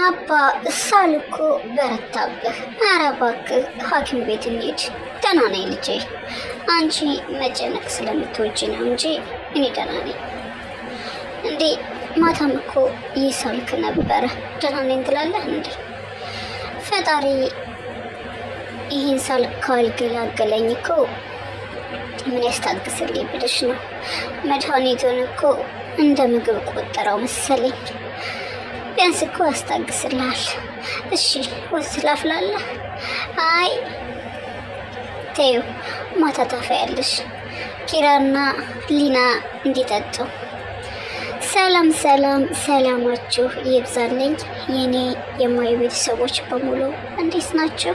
አባ ሳልኮ በረታብህ። ኧረ እባክህ ሐኪም ቤት እንሂድ። ደህና ነኝ ልጄ። አንቺ መጨነቅ ስለምትወጂ ነው እንጂ እኔ ደህና ነኝ። እንዴ ማታም እኮ ይሳልክ ነበረ። ደህና ነኝ ትላለህ እንዴ? ፈጣሪ ይህን ሳል ካልገላገለኝ እኮ ምን ያስታግስልኝ ብለሽ ነው? መድኃኒቱን እኮ እንደ ምግብ ቆጠረው መሰለኝ። ቢያንስ እኮ ያስታግስልሃል። እሺ ወተት ላፍላለህ? አይ ተይው፣ ማታ ታፈያለሽ። ኪራና ሊና እንዲጠጡ። ሰላም ሰላም፣ ሰላማችሁ ይብዛልኝ የኔ የማዩ ቤተሰቦች በሙሉ እንዴት ናችሁ?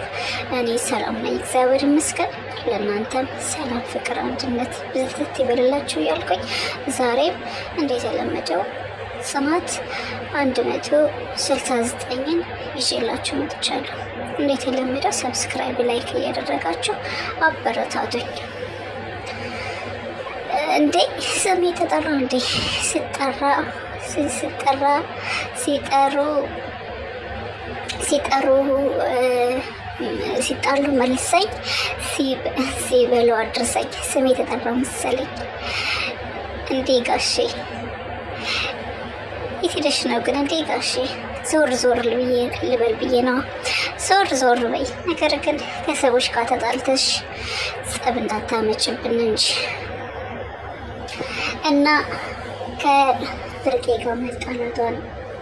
እኔ ሰላም ነኝ፣ እግዚአብሔር ይመስገን። ለእናንተም ሰላም፣ ፍቅር፣ አንድነት ብዝት ይበልላችሁ እያልኩኝ ዛሬም እንደተለመደው ጽናት 169ን ይዤላችሁ መጥቻለሁ። እንደተለመደው ሰብስክራይብ፣ ላይክ እያደረጋችሁ አበረታቱኝ። እንዴ ስሜ ተጠራ እንዴ? ሲጣሉ መልሰኝ፣ ሲበሉ አድርሰኝ። ስሜ ተጠራ መሰለኝ። እንዴ ጋሼ የት ሄደሽ ነው ግን? እንዴ ጋሼ ዞር ልበል ብዬ ነው። ዞር በይ። ነገር ግን ከሰዎች ጋር ተጣልተሽ ጸብ እንዳታመጭብን እንጂ እና ከብርቄ ጋር መጣላቷን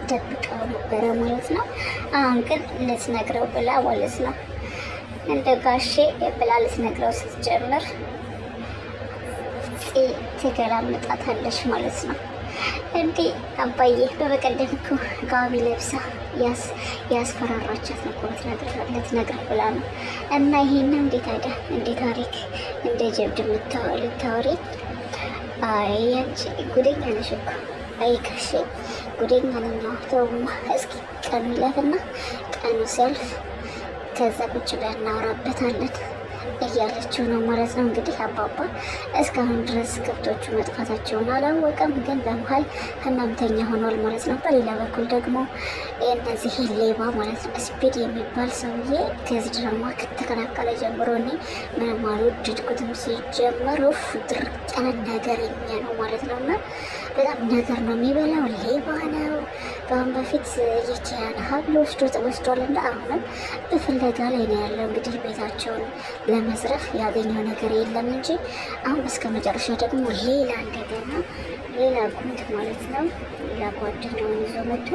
ደብቀው ነበረ ማለት ነው። አሁን ግን ልትነግረው ብላ ማለት ነው እንደ ጋሼ ብላ ልትነግረው ስትጀምር ትገላምጣታለች ማለት ነው። እንዴ አባዬ በበቀደም እኮ ጋቢ ለብሳ ያስፈራራቻት ነው ልትነግር ብላ ነው። እና ይሄን እንዴት አይዳ እንዴ ታሪክ እንደ ጀብድ ልታወሪ? አይ አንቺ ጉደኛ ነሽ እኮ። አይ ከሽ ጉደኛ ነኝ። ተውማ እስኪ ቀኑ ይለፍና ቀኑ ሲያልፍ ከዛ ቁጭ ብለን እናወራበታለን እያለችው ነው ማለት ነው። እንግዲህ አባባ እስካሁን ድረስ ከብቶቹ መጥፋታቸውን አላወቀም፣ ግን በመሀል ህመምተኛ ሆኗል ማለት ነው። በሌላ በኩል ደግሞ እነዚህ ሌባ ማለት ነው ስፒድ የሚባል ሰውዬ ከዚህ ድራማ ከተከላከለ ጀምሮ እኔ ምንም አልወደድኩትም። ሲጀመር ድርቅ ያለ ነገረኛ ነው ማለት ነው። እና በጣም ነገር ነው የሚበላው፣ ሌባ ነው። በአሁን በፊት የኪያን ሀብል ወስዷል እና አሁንም በፍለጋ ላይ ነው ያለው። እንግዲህ ቤታቸውን ለመዝረፍ ያገኘው ነገር የለም እንጂ አሁን እስከ መጨረሻ ደግሞ እንደገና ሌላ ጉድ ማለት ነው። ሌላ ጓደኛውን ይዞ መጥቶ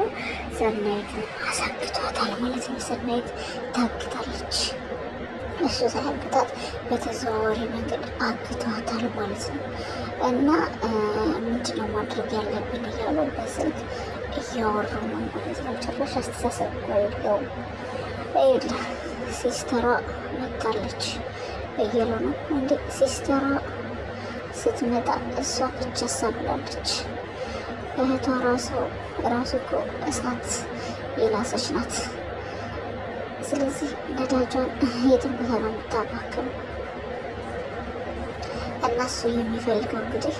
ሰናይትን አሳግቷታል ማለት ነው። ሰናይት ታግታለች። እሱ ሳያግታት በተዘዋዋሪ መንገድ አግቷታል ማለት ነው። እና ምንድነው ማድረግ ያለብን እያሉ በስልክ እያወሩ ነው ማለት ነው። ጭራሽ አስተሳሰብ እኮ የለውም። ሲስተራ መጣለች እየሉ ነው እንዴ? ሲስተራ ስትመጣ እሷ ብቻ ሳብላለች። እህቷ ራሱ እኮ እሳት የላሰች ናት። ስለዚህ ነዳጇን የትም ቦታ ነው የምታባክነው። እነሱ የሚፈልገው እንግዲህ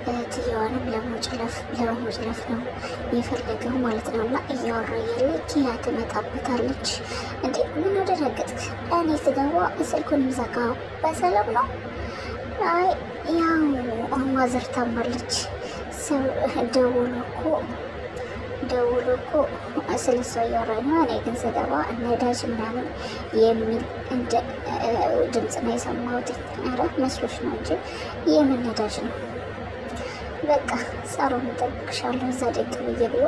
እህትየዋንም ለመጨለፍ ነው የፈለገው ማለት ነው። እና እያወራ ያለ ኪያ ትመጣበታለች። እንዴ ምን ወደነገጥክ? እኔ ስገባ ስልኩን ዘጋው። በሰላም ነው? አይ ያው ማዘር ታማለች። ሰው ደውሎ እኮ ስለ እሷ እያወራ ነው። እኔ ግን ስገባ ነዳጅ ምናምን የሚል እንደ ድምፅ ነው የሰማሁት። ኧረ መስሎሽ ነው እንጂ የምን ነዳጅ ነው? በቃ ሳሮን እጠብቅሻለሁ እዛ ደቅ ብዬ ብሎ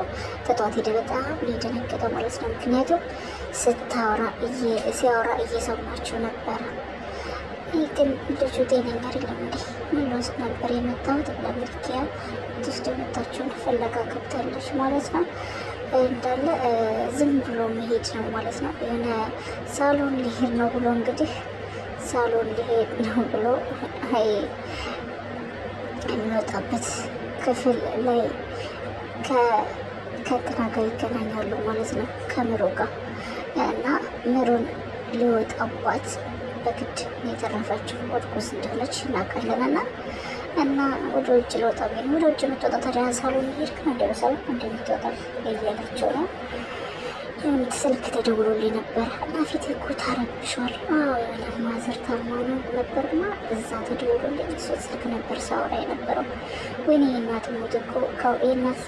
ተጧት ሄደ። በጣም የደነገጠ ማለት ነው። ምክንያቱም ሲያወራ እየሰማችው ነበረ። ይህ ግን ልጁ ጤነኛ አይደለም እንዴ? ምን ውስጥ ነበር የመጣሁት ብላ ምልክያ ትስድ የመጣችውን ፍለጋ ገብታለች ማለት ነው። እንዳለ ዝም ብሎ መሄድ ነው ማለት ነው። የሆነ ሳሎን ሊሄድ ነው ብሎ እንግዲህ ሳሎን ሊሄድ ነው ብሎ የሚወጣበት ክፍል ላይ ከእንትና ጋር ይገናኛሉ ማለት ነው። ከምሮ ጋር እና ምሮን ሊወጣባት በግድ የተረፈችው እርጉዝ እንደሆነች እናውቃለን። እና ወደ ውጭ ለወጣ ወደ ውጭ የምትወጣ ታዲያ ሳሎን ሄድክ ነው እንደ በሰላም እንደምትወጣ እያለችው ነው። ስልክ ተደውሎልኝ ነበር እና ፊት እኮ ታረብሿል። የሆነ ማዘር ታማ ነው ነበርና እዛ ተደውሎልኝ እሱ ስልክ ነበር ሳወራ የነበረው። ወይኔ የእናት ሞት እኮ የእናት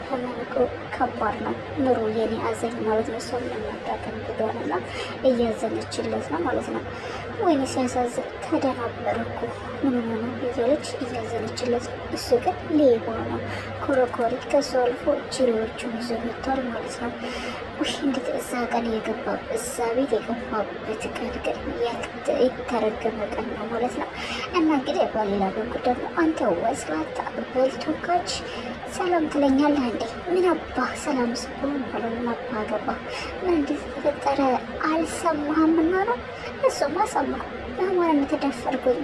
ህመም እኮ ከባድ ነው። ኑሮ የኔ አዘኝ ማለት ነው። እሷም ለማዳከም ጉዳንና እያዘነችለት ነው ማለት ነው። ወይኔ ሲያሳዝን ተደናበር እኮ ምን ሆነ እያለች እያዘነችለት ነው። እሱ ግን ሌባ ነው። ኮረኮሪ ከሱ አልፎ ጅሬዎቹን ይዞ መጥቷል ማለት ነው። ውይ እንዴት እዛ ቀን እዛ ቤት የገባበት ቀን ግን የተረገመ ቀን ነው ማለት ነው። እና እንግዲህ በሌላ በኩል ደግሞ አንተ ወስላታ በልቶካች ሰላም ትለኛለህ እንዴ? ምን አባህ ሰላም ስሆን ብሎ አባ ገባ። ምን እንዴት ተፈጠረ አልሰማህምና ነው? እሱማ ሰማሁ። በማን ተደፈርኩኝ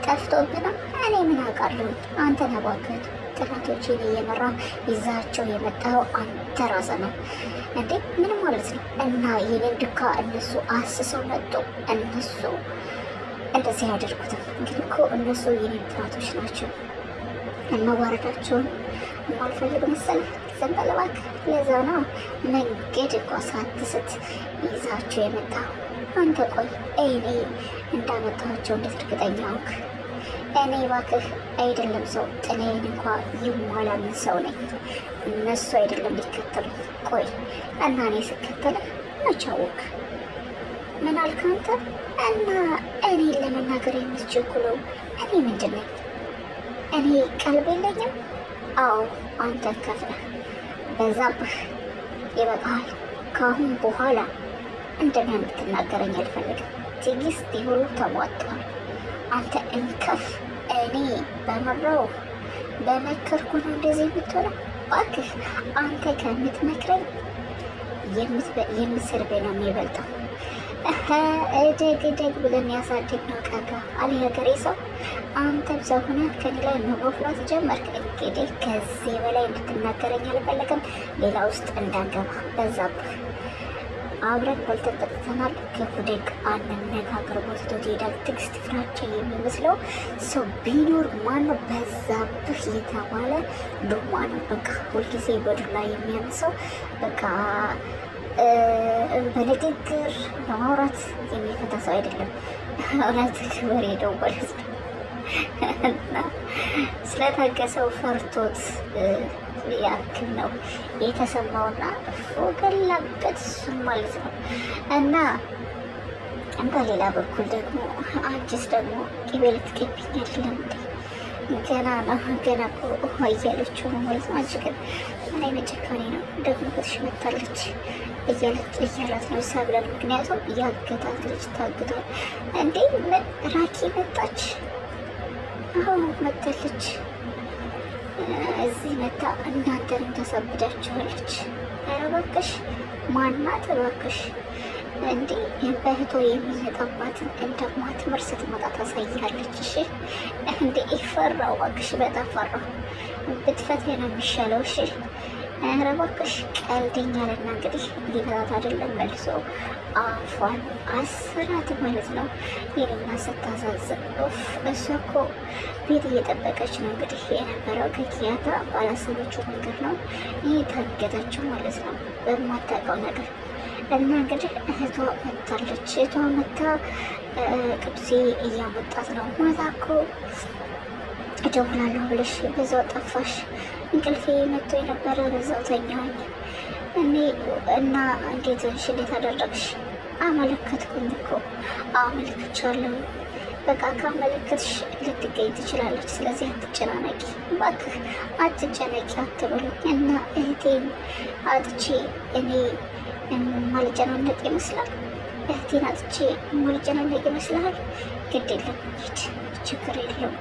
ጠፍቶብና እኔ ምን አውቃለሁ? አንተ ነባከት ጥላቶችን እየመራ ይዛቸው የመጣው አንተ ራስህ ነው እንዴ? ምን ማለት ነው? እና የኔን ድካ እነሱ አስሰው መጡ። እነሱ እንደዚህ ያደርጉትም እንግዲህ እኮ እነሱ የኔን ጥላቶች ናቸው። መዋረዳቸውን የማልፈልግ መሰለህ? ዝም በል እባክህ። ለዛ ነው መንገድ እኮ ሳትስት ይዛቸው የመጣው አንተ። ቆይ እኔ እንዳመጣኋቸው እንዴት እርግጠኛ ሆንክ? እኔ እባክህ አይደለም ሰው ጥላዬን እንኳ የማላምን ሰው ነኝ። እነሱ አይደለም ሊከተሉ። ቆይ እና እኔ ስከተልህ መቼ አወክ? ምን አልክ አንተ? እና እኔ ለመናገር የምትቸኩለው እኔ ምንድን ነኝ? እኔ ቀልብ የለኝም? አዎ አንተ ከፍለህ በዛብህ። ይበቃሃል። ከአሁን በኋላ እንደኔ እንድትናገረኝ አልፈልግም። ትዕግስት ሁሉ ተሟጧል። አንተ እንከፍ። እኔ በመራው በመከርኩ ነው እንደዚህ የምትሆነው? እባክህ አንተ ከምትመክረኝ የምትሰድበኝ ነው የሚበልጠው። እደግ እደግ ብለን ያሳደግነው ቀጋ አለ ሀገሬ ሰው። አንተም ሰው ሆነህ ከኔ ላይ መጎፍራት ጀመርክ። እንግዲህ ከዚህ በላይ እንድትናገረኝ አልፈለግም። ሌላ ውስጥ እንዳንገባ በዛብህ። አብረን በልተን ጠጥተናል። ክፉ ደግ አንነጋገር ወስዶ ትሄዳል። ትዕግስት ፍራቻ የሚመስለው ሰው ቢኖር ማነው? በዛብህ የተባለ ዱማ ነው። በቃ ሁልጊዜ በዱላ የሚያምሰው በቃ በንግግር በማውራት የሚፈታ ሰው አይደለም። እውነት ክብር ሄደው ማለት ነው። እና ስለታገሰው ፈርቶት ያክል ነው የተሰማውና ገላበት እሱም ማለት ነው። እና በሌላ በኩል ደግሞ አንቺስ ደግሞ ቅቤ ልትቀቢኝ አይደለም እንዴ? ገና ነው ገና እኮ እያለችው ነው ማለት ነው። አንቺ ግን ምን አይነት ጭካኔ ነው ደግሞ በትሽ መታለች እያላት ነው ሰብለን። ምክንያቱም ያገታት ልጅ ታግቷል እንዴ? ምን ራኪ መጣች? አዎ መታለች። እዚህ መታ እናንተንም ተሰብዳችኋለች። ኧረ እባክሽ ማናት እባክሽ? እንዴ በእህቶ የሚመጣባትን እንደማትምር ስትመጣ ታሳያለች። እሺ እንዴ ፈራው እባክሽ፣ በጣም ፈራው። ብትፈትሄ ነው የሚሻለው። እሺ ኧረ እባክሽ ቀልደኛ አለና እንግዲህ ሊፈታት አይደለም መልሶ አፏን አስራት ማለት ነው። ይህንና ስታሳዝን እሷ እኮ ቤት እየጠበቀች ነው እንግዲህ የነበረው ከኪያታ ባላሰበችው መንገድ ነው ይህ ታገተችው ማለት ነው በማታውቀው ነገር። እና እንግዲህ እህቷ መታለች። እህቷ መታ ቅዱሴ እያመጣት ነው። ማታ እኮ እደውላለሁ ብለሽ በዛው ጠፋሽ። እንቅልፌ መጥቶ የነበረ በዛው ተኛኝ እኔ እና እንዴት ሆንሽ? እንዴት አደረግሽ? አመለከትኩኝ እኮ አመልክቻለሁ። በቃ ካመለከትሽ ልትገኝ ትችላለች። ስለዚህ አትጨናነቂ እባክህ፣ አትጨነቂ አትበሉኝ። እና እህቴን አጥቼ እኔ ማልጨናነቅ ይመስላል? እህቴን አጥቼ ማልጨናነቅ ይመስልሃል? ግድ የለም ሂድ፣ ችግር የለውም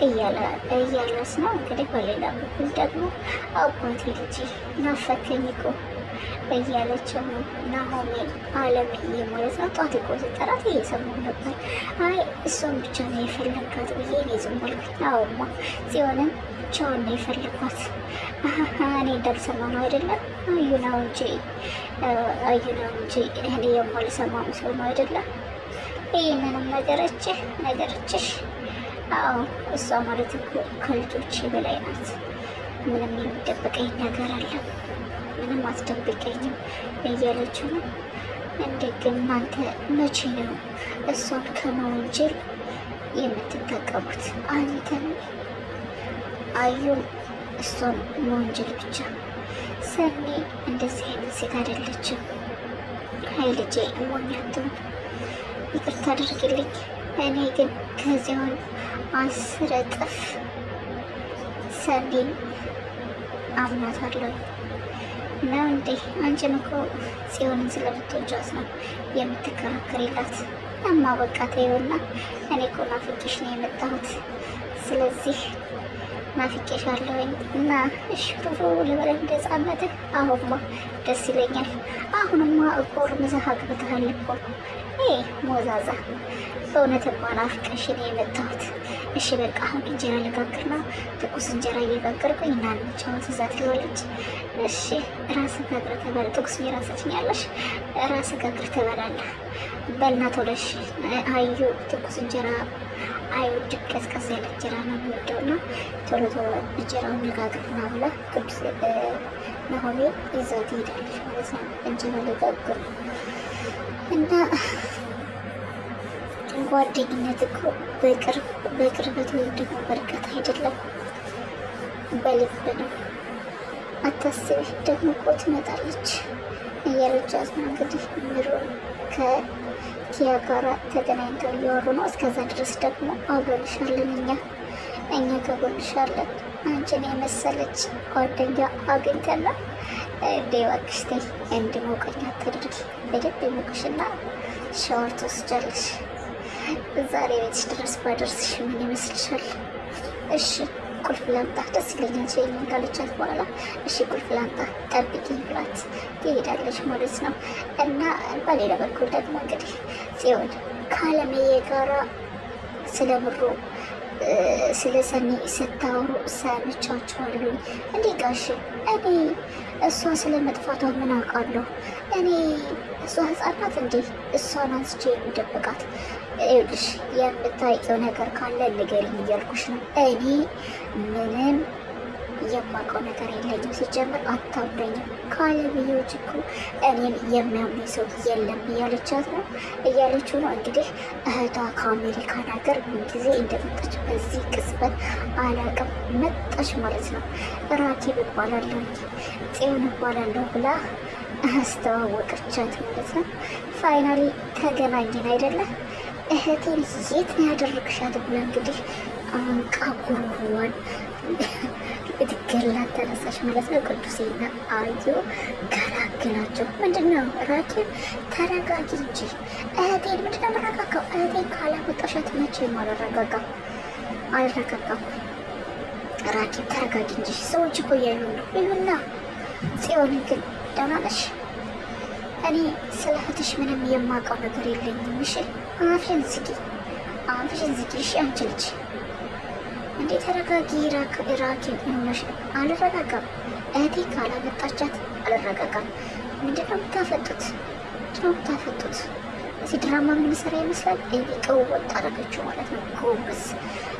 እያለስ ነው እንግዲህ። በሌላ በኩል ደግሞ አባቴ ልጅ ናፈከኝ እኮ እያለችው ነው ናሆሜን አለምዬ ማለት ነው። ጧት እኮ ስጠራት እየሰማሁ ነበር። አይ እሷን ብቻ ነው የፈለጋት ብዬ እኔ ዝም አልኩኝ። አዎማ ጽዮንን ብቻዋን ነው የፈለጓት። እኔ እንዳልሰማ ነው አይደለም? አዩ ነው እንጂ እኔ የማልሰማ መስሎ ነው አይደለም? ይህንንም ነገረችሽ? አዎ እሷ ማለት እኮ ከልጆች በላይ ናት። ምንም የሚደበቀኝ ነገር አለ ምንም አትደብቀኝም እያለችው ነው። እንዴ ግን እናንተ መቼ ነው እሷን ከመወንጀል የምትጠቀሙት? አንተን አዩም እሷን መወንጀል ብቻ። ሰኒ እንደዚህ አይነት ሴት አይደለችም። ሀይ ልጄ ሞኛቱን ይቅርታ አድርግልኝ። እኔ ግን ከዚያውን 10 እጥፍ ሰኒን አምናታለሁ ነው እንዴ? አንቺም እኮ ጽዮንን ስለምትወጃት ነው የምትከራከሪላት። እማ በቃ ተይውና፣ እኔ እኮ ናፍቄሽ ነው የመጣሁት። ስለዚህ ናፍቄሻለሁኝ እና እሽሩሩ ልበለን እንደ ሕፃንነትህ። አሁንማ ደስ ይለኛል። አሁንማ ጎርምሰህ አግብተሃል እኮ ሞዛዛ። በእውነትማ ናፍቀሽኝ ነው የመጣሁት። እሺ በቃ አሁን እንጀራ ልጋግር ነው። ትኩስ እንጀራ እየጋገርኩኝ እና እንጫወት እዛ ትለዋለች። እሺ ራስህ ጋግረህ ትበላለህ። ትኩስ እንጀራ ሰጭኛለሽ፣ ራስህ ጋግረህ ትበላለህ። በልና ቶሎ እሺ። አዩ ትኩስ እንጀራ አይወድም፣ ቀዝቀዝ ያለ እንጀራ ነው የሚወደው እና ቶሎ ቶሎ እንጀራውን ልጋግርና ብላ ቅዱስ ናሆሜ ይዘው ትሄዳለች ማለት ነው። እንጀራ ልጋግር እና ጓደኝነት እኮ በቅርበት ወይም ደግሞ በርቀት አይደለም፣ በልብ ነው። አታስቢ፣ ደግሞ እኮ ትመጣለች እያለቻት ነው። እንግዲህ ምሮ ከኪያ ጋር ተገናኝተው እያወሩ ነው። እስከዛ ድረስ ደግሞ አብረንሻለን፣ እኛ ከጎንሻለን። አንቺን የመሰለች ጓደኛ አግኝተና እባክሽ ተይ፣ እንድሞቀኝ አታድርጊ። በደንብ የሞቅሽና ሻወር ትወስጃለሽ። ዛሬ ቤትሽ ድረስ ባደርስሽ ምን ይመስልሻል? እሺ ቁልፍ ላምጣ፣ ደስ ይለኛል ሸኝ ካለቻት በኋላ እሺ ቁልፍ ላምጣ ጠብቂኝ ብላት ትሄዳለች ማለት ነው። እና በሌላ በኩል ደግሞ እንግዲህ ጽዮን ከአለምዬ ጋራ ስለምሩ ስለ ሰኒ ስታወሩ ሰምቻችኋለሁ። እንዴ ጋሽ እኔ እሷ ስለ መጥፋቷ ምን አውቃለሁ? እኔ እሷ ህፃናት እንዴ? እሷን አንስቼ የሚደብቃት? ይኸውልሽ የምታውቂው ነገር ካለ ንገሪኝ እያልኩሽ ነው። እኔ ምንም የማውቀው ነገር የለኝም። ሲጀምር አታምነኝም። ካለምዬ ውጭ እኮ እኔን የሚያምነኝ ሰው የለም እያለችው ነው። እንግዲህ እህቷ ከአሜሪካን ሀገር ጊዜ እንደመጣች በዚህ ቅጽበት አላውቅም፣ መጣች ማለት ነው። ራኬብ እባላለሁ ጽዮን እባላለሁ ብላ አስተዋወቀቻት ማለት ነው። ፋይናሊ ተገናኘን አይደለ? እህቴን የት ነው ያደረግሻት ብላ እንግዲህ አንቃ ጉሮሮዋን ልትገላት ተነሳች ማለት ነው። ቅዱሴና አዩ ገላገላቸው። ምንድነው ራኬብ ተረጋጊ እንጂ እህቴን ምንድነው መረጋጋው? እህቴን ካላመጣሻት መቼም አልረጋጋም። ራኬብ ተረጋጊ እንጂ ሰዎች እኮ እያዩ ነው። ይሁና ጽዮን ግን ደህና ነሽ? እኔ ስለ እህትሽ ምንም የማውቀው ነገር የለኝም። እሺ አፍሽን ዝጊ፣ እሺ አንቺ ልጅ እንዴ ተረጋጊ። ራኬብ ሆነሽ ነው? አልረጋጋም። እህቴ ካላመጣቻት አልረጋጋም። ምንድነው የምታፈጡት? እዚህ ድራማ የምንሰራ ይመስላል። ቀወጥ አደረገችው ማለት ነው። ጎበዝ፣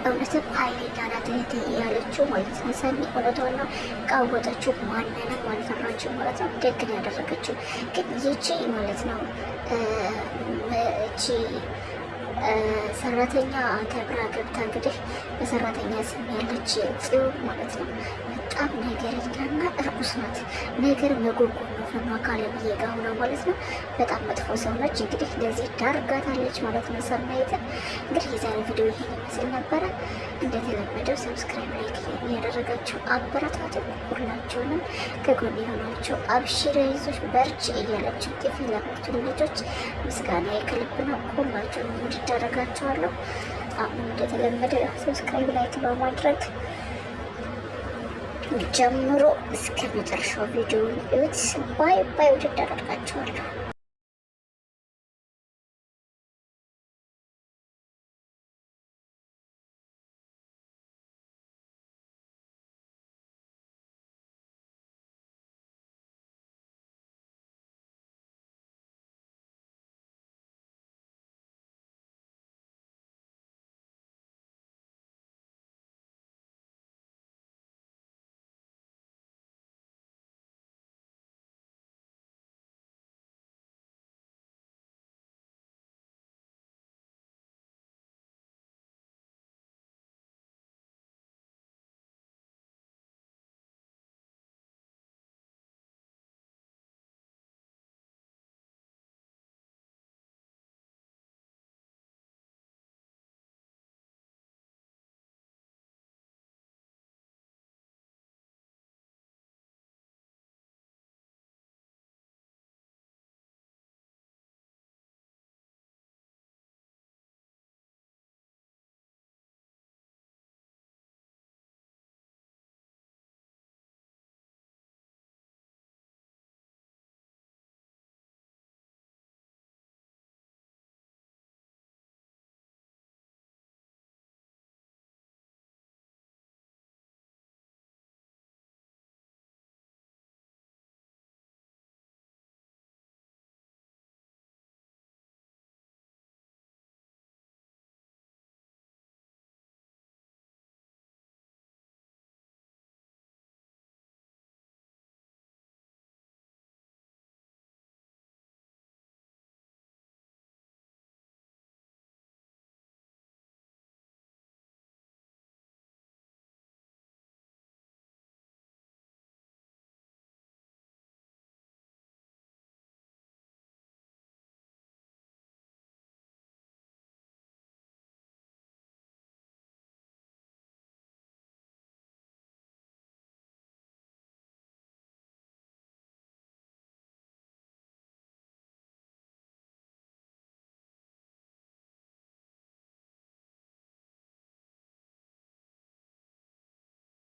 እውነትም ኃይለኛ ናት እህቴ ያለችው ማለት ነው። ሰኒ እውነቷን ነው። ቃወጠችው ማንንም አልፈራችው ማለት ነው። ደግን ያደረገችው ግን ይቺ ማለት ነው እቺ ሰራተኛ ተብራ ገብታ እንግዲህ በሰራተኛ ስም ያለች ጽዮን ማለት ነው። በጣም ነገረኛና እርኩስ ናት። ነገር መጎጎን ነው ፈማ ካለምዬ ጋር ሆና ማለት ነው። በጣም መጥፎ ሰው ነች። እንግዲህ ለዚህ ዳርጋታለች ማለት ነው። ሰናይትን እንግዲህ የዛሬ ቪዲዮ ይሄን ይመስል ነበረ። እንደተለመደው ሰብስክራይብ፣ ላይክ እያደረጋችሁ አበረታቱ። ሁላችሁንም ከጎን የሆናችሁ አብሽር፣ ይዞች በርች እያላችሁ የፈለጋችሁ ልጆች ምስጋና የክልብ ነው። ሁላችሁንም እንድታደረጋችኋለሁ። አሁን እንደተለመደ ሰብስክራይብ፣ ላይክ በማድረግ ጀምሮ እስከ መጨረሻው ቪዲዮ ባይ ውድድ አደርጋችኋለሁ።